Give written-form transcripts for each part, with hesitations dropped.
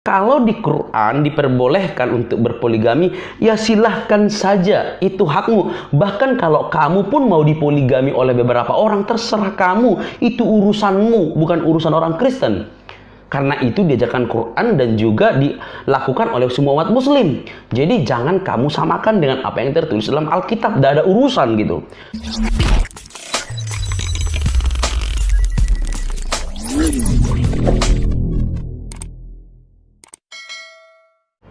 Kalau di Quran diperbolehkan untuk berpoligami, ya silahkan saja, itu hakmu. Bahkan kalau kamu pun mau dipoligami oleh beberapa orang, terserah kamu, itu urusanmu, bukan urusan orang Kristen. Karena itu diajarkan Quran dan juga dilakukan oleh semua umat muslim. Jadi jangan kamu samakan dengan apa yang tertulis dalam Alkitab, tidak ada urusan gitu.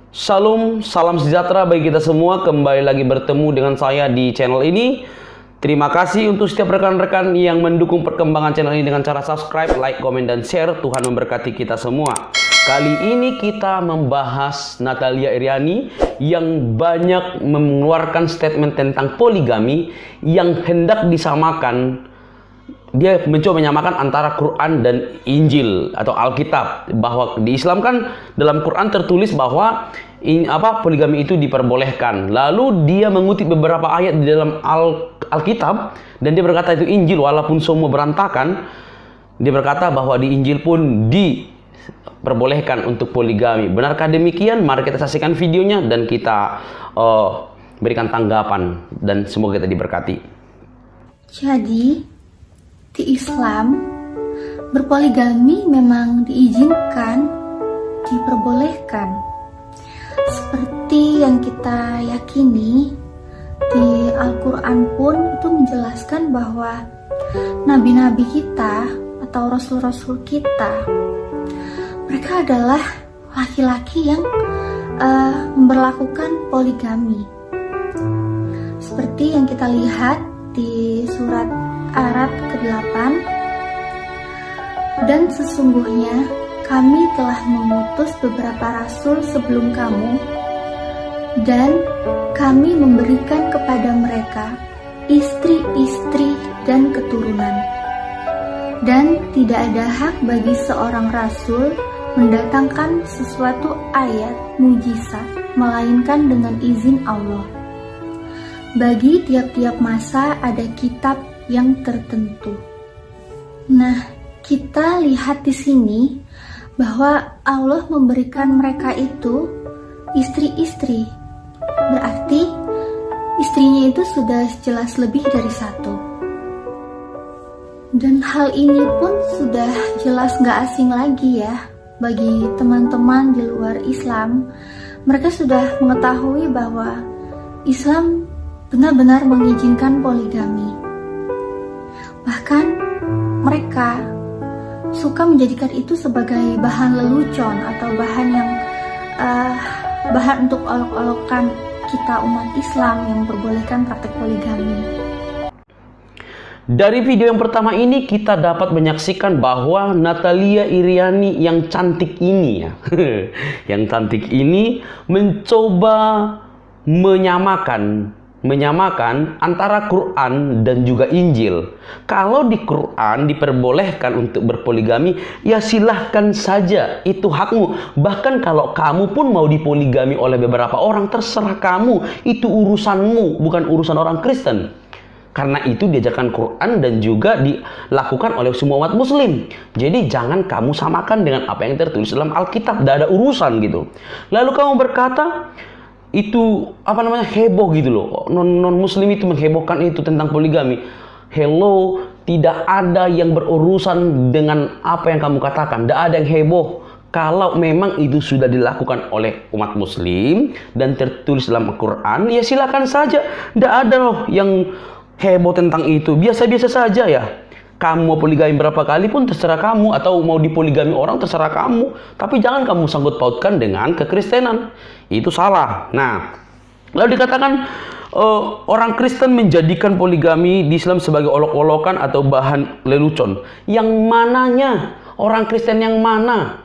Salam, salam sejahtera bagi kita semua. Kembali lagi bertemu dengan saya di channel ini. Terima kasih untuk setiap rekan-rekan yang mendukung perkembangan channel ini dengan cara subscribe, like, komen, dan share. Tuhan memberkati kita semua. Kali ini kita membahas Natalia Iriani yang banyak mengeluarkan statement tentang poligami yang hendak disamakan. Dia mencoba menyamakan antara Quran dan Injil atau Alkitab, bahwa di Islam kan dalam Quran tertulis bahwa poligami itu diperbolehkan. Lalu dia mengutip beberapa ayat di dalam Alkitab dan dia berkata itu Injil, walaupun semua berantakan. Dia berkata bahwa di Injil pun diperbolehkan untuk poligami. Benarkah demikian? Mari kita saksikan videonya dan kita berikan tanggapan, dan semoga kita diberkati. Jadi di Islam, berpoligami memang diizinkan, diperbolehkan. Seperti yang kita yakini, di Al-Quran pun itu menjelaskan bahwa nabi-nabi kita atau rasul-rasul kita, mereka adalah laki-laki yang memberlakukan poligami. Seperti yang kita lihat di surat Arab ke-8, dan sesungguhnya kami telah mengutus beberapa rasul sebelum kamu, dan kami memberikan kepada mereka istri-istri dan keturunan, dan tidak ada hak bagi seorang rasul mendatangkan sesuatu ayat mujizat melainkan dengan izin Allah. Bagi tiap-tiap masa ada kitab yang tertentu. Nah, kita lihat di sini bahwa Allah memberikan mereka itu istri-istri. Berarti istrinya itu sudah jelas lebih dari satu. Dan hal ini pun sudah jelas gak asing lagi ya bagi teman-teman di luar Islam. Mereka sudah mengetahui bahwa Islam benar-benar mengizinkan poligami. Bahkan mereka suka menjadikan itu sebagai bahan lelucon atau bahan untuk olok-olokan kita umat Islam yang memperbolehkan praktek poligami. Dari video yang pertama ini kita dapat menyaksikan bahwa Natalia Iriani yang cantik ini ya, yang cantik ini mencoba menyamakan antara Quran dan juga Injil. Kalau di Quran diperbolehkan untuk berpoligami, ya silahkan saja, itu hakmu. Bahkan kalau kamu pun mau dipoligami oleh beberapa orang, terserah kamu, itu urusanmu, bukan urusan orang Kristen. Karena itu diajarkan Quran dan juga dilakukan oleh semua umat muslim. Jadi jangan kamu samakan dengan apa yang tertulis dalam Alkitab, tidak ada urusan gitu. Lalu kamu berkata itu heboh gitu loh, non muslim itu menghebohkan itu tentang poligami. Hello, tidak ada yang berurusan dengan apa yang kamu katakan, tidak ada yang heboh. Kalau memang itu sudah dilakukan oleh umat muslim dan tertulis dalam Al-Quran, ya silakan saja, tidak ada loh yang heboh tentang itu, biasa-biasa saja ya. Kamu mau poligami berapa kali pun terserah kamu, atau mau dipoligami orang terserah kamu. Tapi jangan kamu sangkut pautkan dengan kekristenan. Itu salah. Nah, lalu dikatakan orang Kristen menjadikan poligami di Islam sebagai olok-olokan atau bahan lelucon. Yang mananya? Orang Kristen yang mana?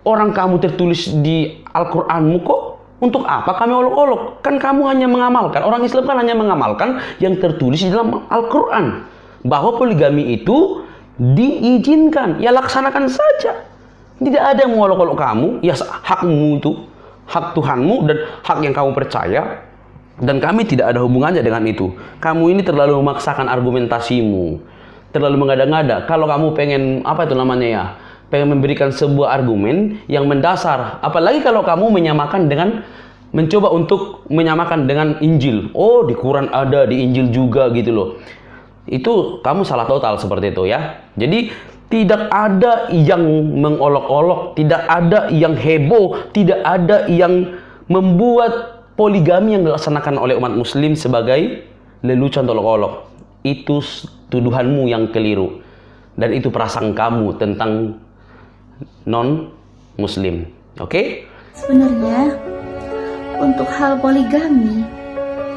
Orang kamu tertulis di Al-Quranmu kok. Untuk apa kami olok-olok? Kan kamu hanya mengamalkan. Orang Islam kan hanya mengamalkan yang tertulis di dalam Al-Quran. Bahwa poligami itu diizinkan, ya laksanakan saja. Tidak ada yang mengolok-olok kamu, ya hakmu itu, hak Tuhanmu dan hak yang kamu percaya. Dan kami tidak ada hubungannya dengan itu. Kamu ini terlalu memaksakan argumentasimu, terlalu mengada-ngada. Kalau kamu pengen pengen memberikan sebuah argumen yang mendasar. Apalagi kalau kamu menyamakan dengan, mencoba untuk menyamakan dengan Injil. Oh, di Quran ada, di Injil juga gitu loh. Itu kamu salah total seperti itu ya. Jadi tidak ada yang mengolok-olok, tidak ada yang heboh, tidak ada yang membuat poligami yang dilaksanakan oleh umat muslim sebagai lelucon tolok-olok. Itu tuduhanmu yang keliru. Dan itu perasaan kamu tentang non-muslim. Oke? Sebenarnya, untuk hal poligami,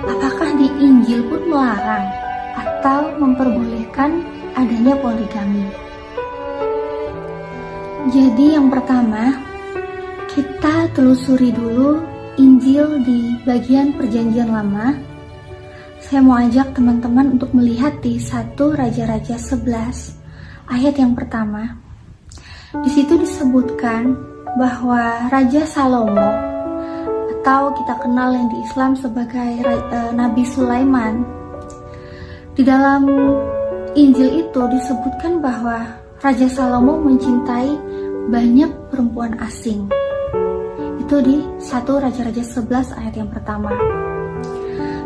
apakah di Injil pun melarang atau memperbolehkan adanya poligami? Jadi yang pertama, kita telusuri dulu Injil di bagian Perjanjian Lama. Saya mau ajak teman-teman untuk melihat di 1 Raja-Raja 11 ayat yang pertama. Di situ disebutkan bahwa Raja Salomo, atau kita kenal yang di Islam sebagai Nabi Sulaiman, di dalam Injil itu disebutkan bahwa Raja Salomo mencintai banyak perempuan asing. Itu di 1 Raja-Raja 11 ayat yang pertama.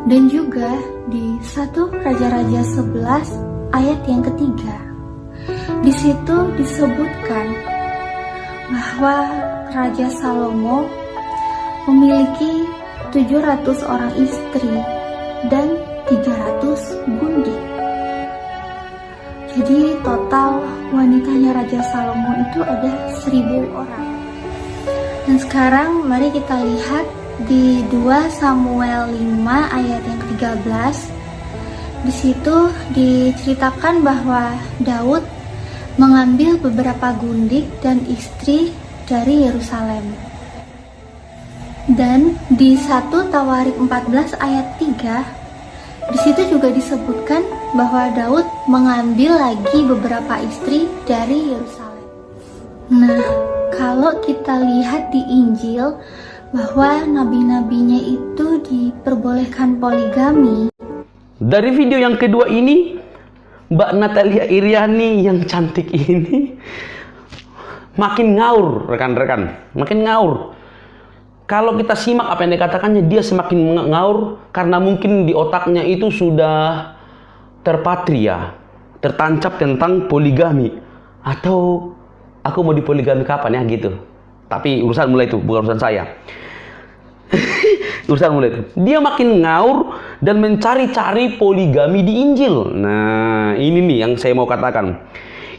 Dan juga di 1 Raja-Raja 11 ayat yang ketiga. Di situ disebutkan bahwa Raja Salomo memiliki 700 orang istri dan 300 gundik. Jadi total wanitanya Raja Salomo itu ada 1000 orang. Dan sekarang mari kita lihat di 2 Samuel 5 ayat yang ke-13. Di situ diceritakan bahwa Daud mengambil beberapa gundik dan istri dari Yerusalem. Dan di 1 Tawarik 14 ayat 3, di situ juga disebutkan bahwa Daud mengambil lagi beberapa istri dari Yerusalem. Nah, kalau kita lihat di Injil bahwa nabi-nabinya itu diperbolehkan poligami. Dari video yang kedua ini, Mbak Natalia Iriani yang cantik ini makin ngaur, rekan-rekan, makin ngaur. Kalau kita simak apa yang dikatakannya, dia semakin ngaur karena mungkin di otaknya itu sudah terpatria, tertancap tentang poligami. Atau aku mau dipoligami kapan ya gitu. Tapi urusan mulai itu, bukan urusan saya. Urusan mulai itu. Dia makin ngaur dan mencari-cari poligami di Injil. Nah, ini nih yang saya mau katakan.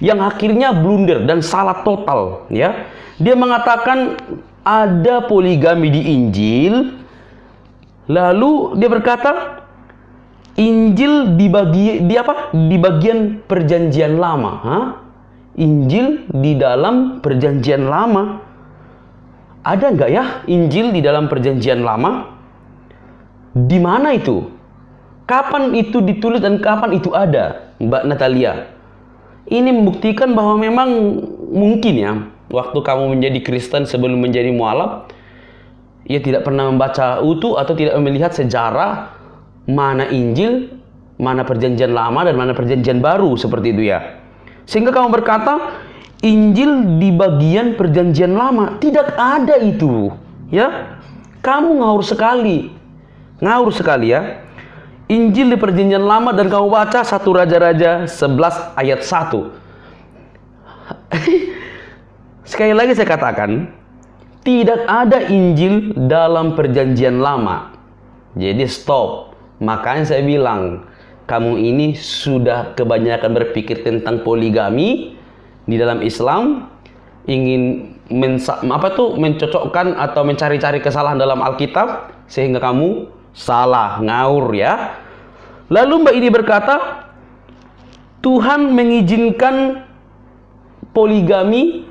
Yang akhirnya blunder dan salah total, ya. Dia mengatakan ada poligami di Injil. Lalu dia berkata Injil di bagian Perjanjian Lama. Hah? Injil di dalam Perjanjian Lama. Ada nggak ya Injil di dalam Perjanjian Lama? Di mana itu? Kapan itu ditulis dan kapan itu ada, Mbak Natalia? Ini membuktikan bahwa memang mungkin ya, waktu kamu menjadi Kristen sebelum menjadi mualaf, ia tidak pernah membaca utuh atau tidak melihat sejarah mana Injil, mana Perjanjian Lama dan mana Perjanjian Baru seperti itu ya. Sehingga kamu berkata Injil di bagian Perjanjian Lama. Tidak ada itu, ya. Kamu ngawur sekali ya. Injil di Perjanjian Lama dan kamu baca 1 Raja-Raja 11 ayat 1. Sekali lagi saya katakan, tidak ada Injil dalam Perjanjian Lama. Jadi stop. Makanya saya bilang, kamu ini sudah kebanyakan berpikir tentang poligami di dalam Islam, ingin mencocokkan atau mencari-cari kesalahan dalam Alkitab, sehingga kamu salah, ngaur ya. Lalu Mbak ini berkata, Tuhan mengizinkan poligami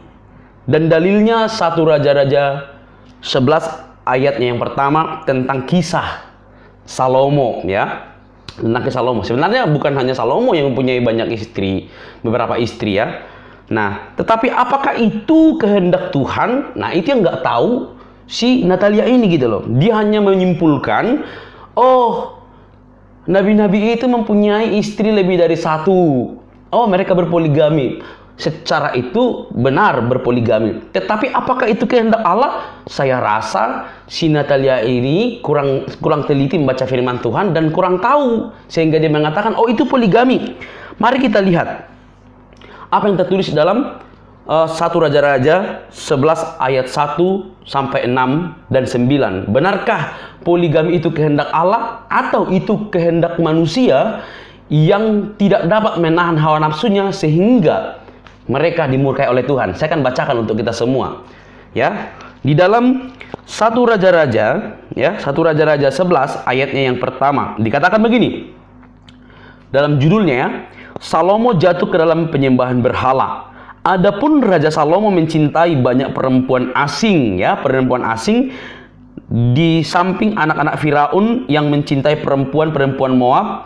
dan dalilnya 1 Raja-Raja 11 ayatnya yang pertama tentang kisah Salomo ya. Tentang kisah Salomo. Sebenarnya bukan hanya Salomo yang mempunyai banyak istri, beberapa istri ya. Nah, tetapi apakah itu kehendak Tuhan? Nah, itu yang nggak tahu si Natalia ini gitu loh. Dia hanya menyimpulkan, oh, nabi-nabi itu mempunyai istri lebih dari satu. Oh, mereka berpoligami. secara itu benar berpoligami. Tetapi apakah itu kehendak Allah? Saya rasa si Natalia ini kurang teliti membaca firman Tuhan dan kurang tahu sehingga dia mengatakan, oh itu poligami. Mari kita lihat apa yang tertulis dalam 1 Raja-Raja 11 ayat 1 sampai 6 dan 9. Benarkah poligami itu kehendak Allah atau itu kehendak manusia yang tidak dapat menahan hawa nafsunya sehingga mereka dimurkai oleh Tuhan? Saya akan bacakan untuk kita semua. Ya, di dalam 1 Raja-Raja, ya, 1 Raja-Raja 11 ayatnya yang pertama dikatakan begini. Dalam judulnya ya, Salomo jatuh ke dalam penyembahan berhala. Adapun Raja Salomo mencintai banyak perempuan asing, ya, perempuan asing di samping anak-anak Firaun yang mencintai perempuan-perempuan Moab,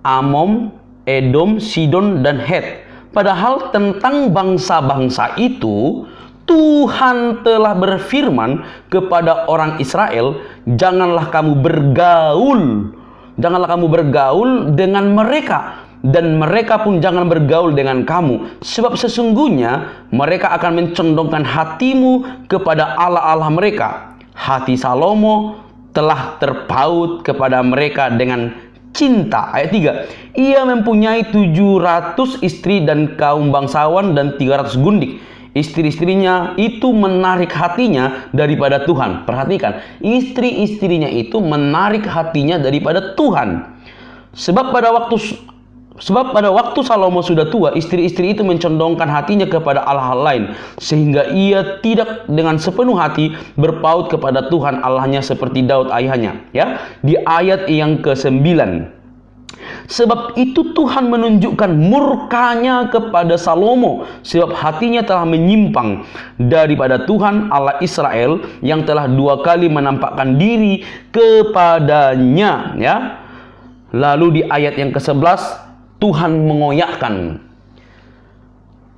Amon, Edom, Sidon dan Het. Padahal tentang bangsa-bangsa itu Tuhan telah berfirman kepada orang Israel, janganlah kamu bergaul dengan mereka, dan mereka pun jangan bergaul dengan kamu, sebab sesungguhnya mereka akan mencondongkan hatimu kepada Allah-Allah mereka. Hati Salomo telah terpaut kepada mereka dengan cinta. Ayat 3. Ia mempunyai 700 istri dan kaum bangsawan dan 300 gundik. Istri-istrinya itu menarik hatinya daripada Tuhan. Perhatikan, istri-istrinya itu menarik hatinya daripada Tuhan. Sebab pada waktu Salomo sudah tua, istri-istri itu mencondongkan hatinya kepada Allah lain, sehingga ia tidak dengan sepenuh hati berpaut kepada Tuhan Allahnya seperti Daud ayahnya. Ya, di ayat yang ke-9. Sebab itu Tuhan menunjukkan murkanya kepada Salomo, sebab hatinya telah menyimpang daripada Tuhan Allah Israel yang telah 2 kali menampakkan diri kepadanya. Ya. Lalu di ayat yang ke-11 Tuhan mengoyakkan.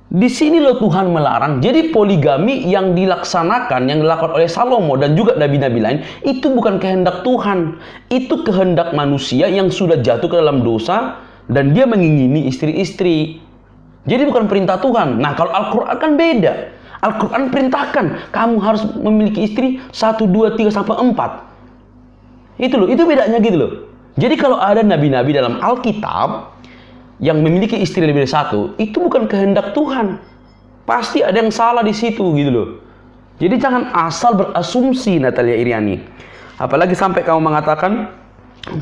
Di sini loh Tuhan melarang. Jadi poligami yang dilaksanakan, yang dilakukan oleh Salomo dan juga nabi-nabi lain, itu bukan kehendak Tuhan. Itu kehendak manusia yang sudah jatuh ke dalam dosa dan dia mengingini istri-istri. Jadi bukan perintah Tuhan. Nah, kalau Al-Quran kan beda. Al-Quran perintahkan kamu harus memiliki istri 1, 2, 3 sampai 4. Itu loh, itu bedanya gitu loh. Jadi kalau ada nabi-nabi dalam Alkitab yang memiliki istri lebih dari 1, itu bukan kehendak Tuhan. Pasti ada yang salah di situ gitu loh. Jadi jangan asal berasumsi, Natalia Iriani. Apalagi sampai kamu mengatakan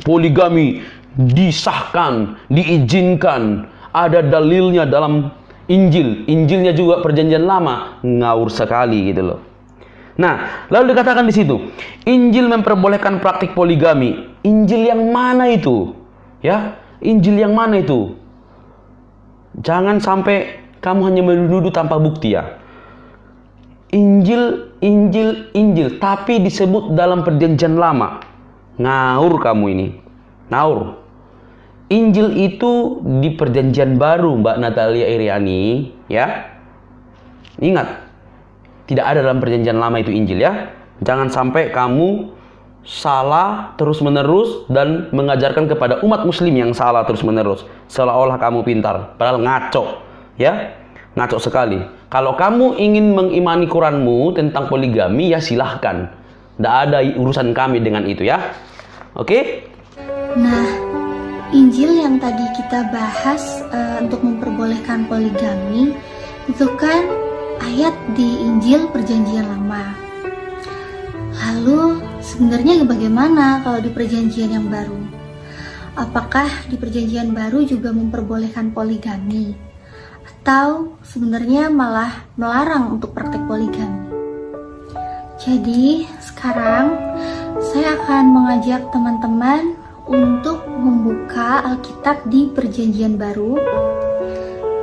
poligami disahkan, diizinkan, ada dalilnya dalam Injil. Injilnya juga Perjanjian Lama. Ngawur sekali gitu loh. Nah, lalu dikatakan di situ, Injil memperbolehkan praktik poligami. Injil yang mana itu? Ya, Injil yang mana itu? Jangan sampai kamu hanya menuduh tanpa bukti ya. Injil, tapi disebut dalam Perjanjian Lama. Ngawur kamu ini. Ngawur. Injil itu di Perjanjian Baru, Mbak Natalia Iriani, ya. Ingat, tidak ada dalam Perjanjian Lama itu Injil ya. Jangan sampai kamu salah terus-menerus dan mengajarkan kepada umat muslim yang salah terus-menerus, seolah-olah kamu pintar, padahal ngaco ya, ngaco sekali. Kalau kamu ingin mengimani Quranmu tentang poligami, ya silahkan, tidak ada urusan kami dengan itu ya. Oke? Nah, Injil yang tadi kita bahas untuk memperbolehkan poligami itu kan ayat di Injil Perjanjian Lama. Lalu sebenarnya bagaimana kalau di Perjanjian yang baru? Apakah di Perjanjian baru juga memperbolehkan poligami? Atau sebenarnya malah melarang untuk praktek poligami? Jadi sekarang saya akan mengajak teman-teman untuk membuka Alkitab di Perjanjian baru.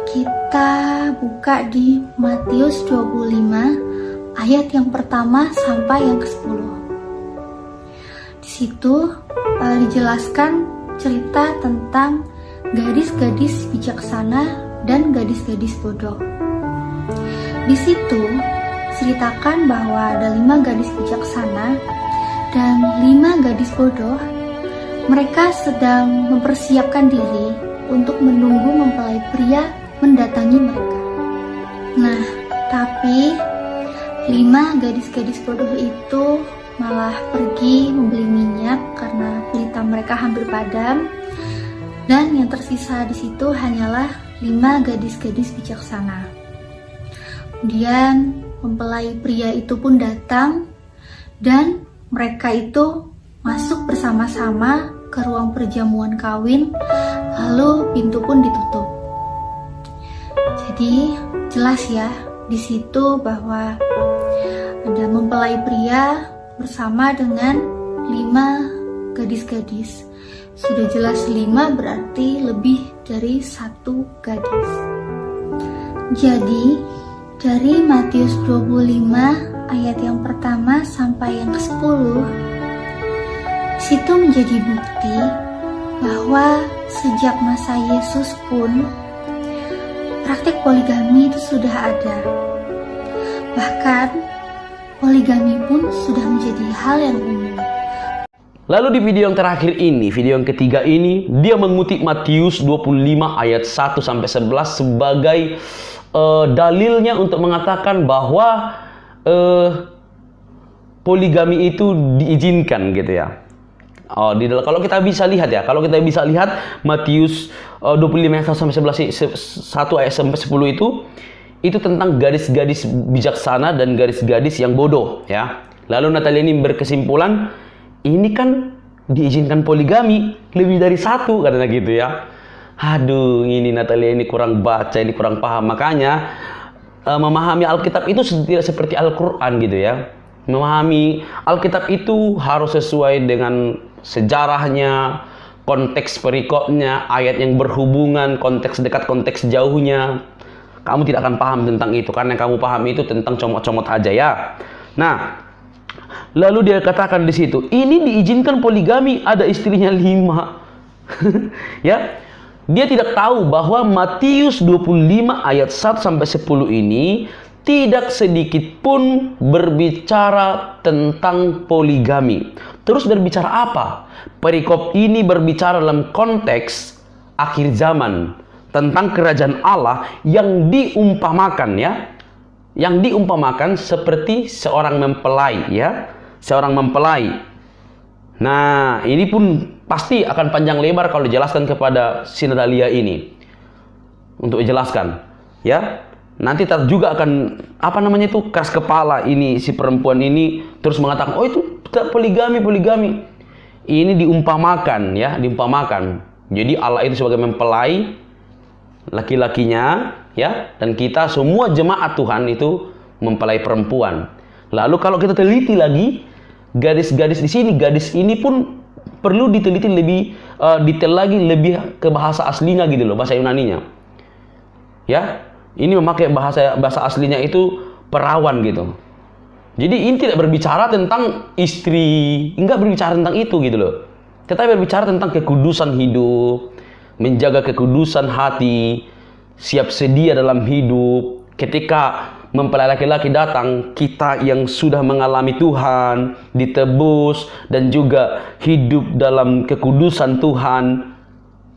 Kita buka di Matius 25 ayat yang pertama sampai yang ke-10. Di situ dijelaskan cerita tentang gadis-gadis bijaksana dan gadis-gadis bodoh. Di situ ceritakan bahwa ada 5 gadis bijaksana dan 5 gadis bodoh. Mereka sedang mempersiapkan diri untuk menunggu mempelai pria mendatangi mereka. Nah, tapi 5 gadis-gadis bodoh itu malah pergi membeli minyak karena pelita mereka hampir padam, dan yang tersisa di situ hanyalah 5 gadis-gadis bijaksana. Kemudian mempelai pria itu pun datang dan mereka itu masuk bersama-sama ke ruang perjamuan kawin, lalu pintu pun ditutup. Jadi jelas ya di situ bahwa ada mempelai pria bersama dengan 5 gadis-gadis. Sudah jelas 5 berarti lebih dari 1 gadis. Jadi dari Matius 25 ayat yang pertama sampai yang ke-10, situ menjadi bukti bahwa sejak masa Yesus pun praktik poligami itu sudah ada. Bahkan poligami pun sudah menjadi hal yang umum. Lalu di video yang terakhir ini, video yang ketiga ini, dia mengutip Matius 25 ayat 1 sampai 11 sebagai dalilnya untuk mengatakan bahwa poligami itu diizinkan gitu ya. Kalau kita bisa lihat ya, Matius 25 ayat 1 sampai 11, 1 ayat sampai 10 itu tentang gadis-gadis bijaksana dan gadis-gadis yang bodoh ya. Lalu Natalia ini berkesimpulan, ini kan diizinkan poligami lebih dari 1 katanya gitu ya. Aduh, ini Natalia ini kurang baca, ini kurang paham. Makanya memahami Alkitab itu tidak seperti Al-Quran gitu ya. Memahami Alkitab itu harus sesuai dengan sejarahnya, konteks perikopnya, ayat yang berhubungan, konteks dekat, konteks jauhnya. Kamu tidak akan paham tentang itu, karena yang kamu paham itu tentang comot-comot aja ya. Nah, lalu dia katakan di situ, ini diizinkan poligami, ada istrinya 5. Ya, dia tidak tahu bahwa Matius 25 ayat 1 sampai 10 ini tidak sedikit pun berbicara tentang poligami. Terus berbicara apa? Perikop ini berbicara dalam konteks akhir zaman, tentang kerajaan Allah yang diumpamakan ya. Yang diumpamakan seperti seorang mempelai ya. Seorang mempelai. Nah, ini pun pasti akan panjang lebar kalau dijelaskan kepada si Natalia ini. Untuk dijelaskan ya. Nanti juga akan keras kepala ini si perempuan ini terus mengatakan, "Oh, itu poligami." Ini diumpamakan ya, diumpamakan. Jadi Allah itu sebagai mempelai laki-lakinya ya, dan kita semua jemaat Tuhan itu mempelai perempuan. Lalu kalau kita teliti lagi gadis-gadis di sini, gadis ini pun perlu diteliti lebih detail lagi, lebih ke bahasa aslinya gitu loh, bahasa Yunaninya. Ya, ini memakai bahasa aslinya itu perawan gitu. Jadi ini tidak berbicara tentang istri, enggak berbicara tentang itu gitu loh. Tetapi berbicara tentang kekudusan hidup, menjaga kekudusan hati, siap sedia dalam hidup. Ketika mempelai laki-laki datang, kita yang sudah mengalami Tuhan, ditebus, dan juga hidup dalam kekudusan Tuhan,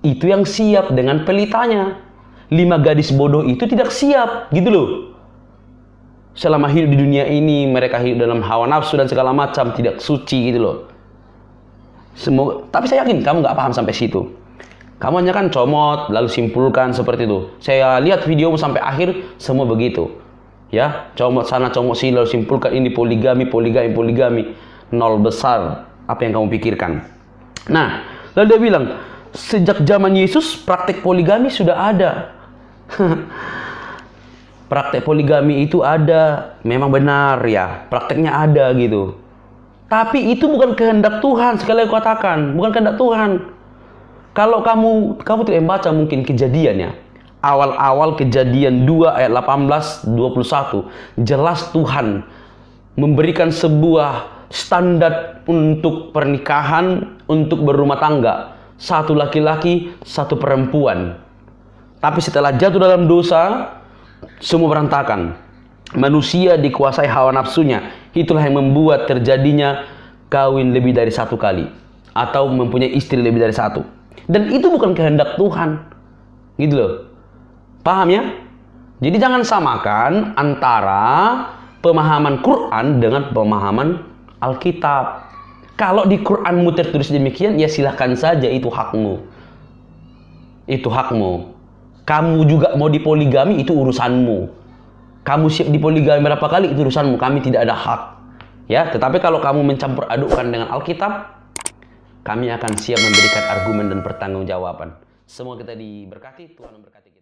itu yang siap dengan pelitanya. 5 gadis bodoh itu tidak siap, gitu loh. Selama hidup di dunia ini, mereka hidup dalam hawa nafsu dan segala macam, tidak suci gitu loh. Tapi saya yakin kamu nggak paham sampai situ. Kamu hanya kan comot, lalu simpulkan seperti itu. Saya lihat videomu sampai akhir, semua begitu. Ya, comot sana, comot sini, lalu simpulkan ini poligami. Nol besar apa yang kamu pikirkan. Nah, lalu dia bilang, sejak zaman Yesus praktek poligami sudah ada. Praktek poligami itu ada, memang benar ya, prakteknya ada gitu. Tapi itu bukan kehendak Tuhan, sekali lagi katakan, bukan kehendak Tuhan. Kalau kamu tidak membaca mungkin Kejadiannya, awal-awal Kejadian 2 ayat 18-21, jelas Tuhan memberikan sebuah standar untuk pernikahan, untuk berumah tangga, 1 laki-laki, 1 perempuan. Tapi setelah jatuh dalam dosa, semua berantakan. Manusia dikuasai hawa nafsunya. Itulah yang membuat terjadinya kawin lebih dari 1 kali, atau mempunyai istri lebih dari 1. Dan itu bukan kehendak Tuhan, gitu loh. Paham ya? Jadi jangan samakan antara pemahaman Quran dengan pemahaman Alkitab. Kalau di Quranmu tertulis demikian, ya silahkan saja, itu hakmu. Itu hakmu. Kamu juga mau dipoligami, itu urusanmu. Kamu siap dipoligami berapa kali, itu urusanmu. Kami tidak ada hak. Ya, tetapi kalau kamu mencampur adukkan dengan Alkitab, kami akan siap memberikan argumen dan pertanggungjawaban. Semua kita diberkati, Tuhan memberkati kita.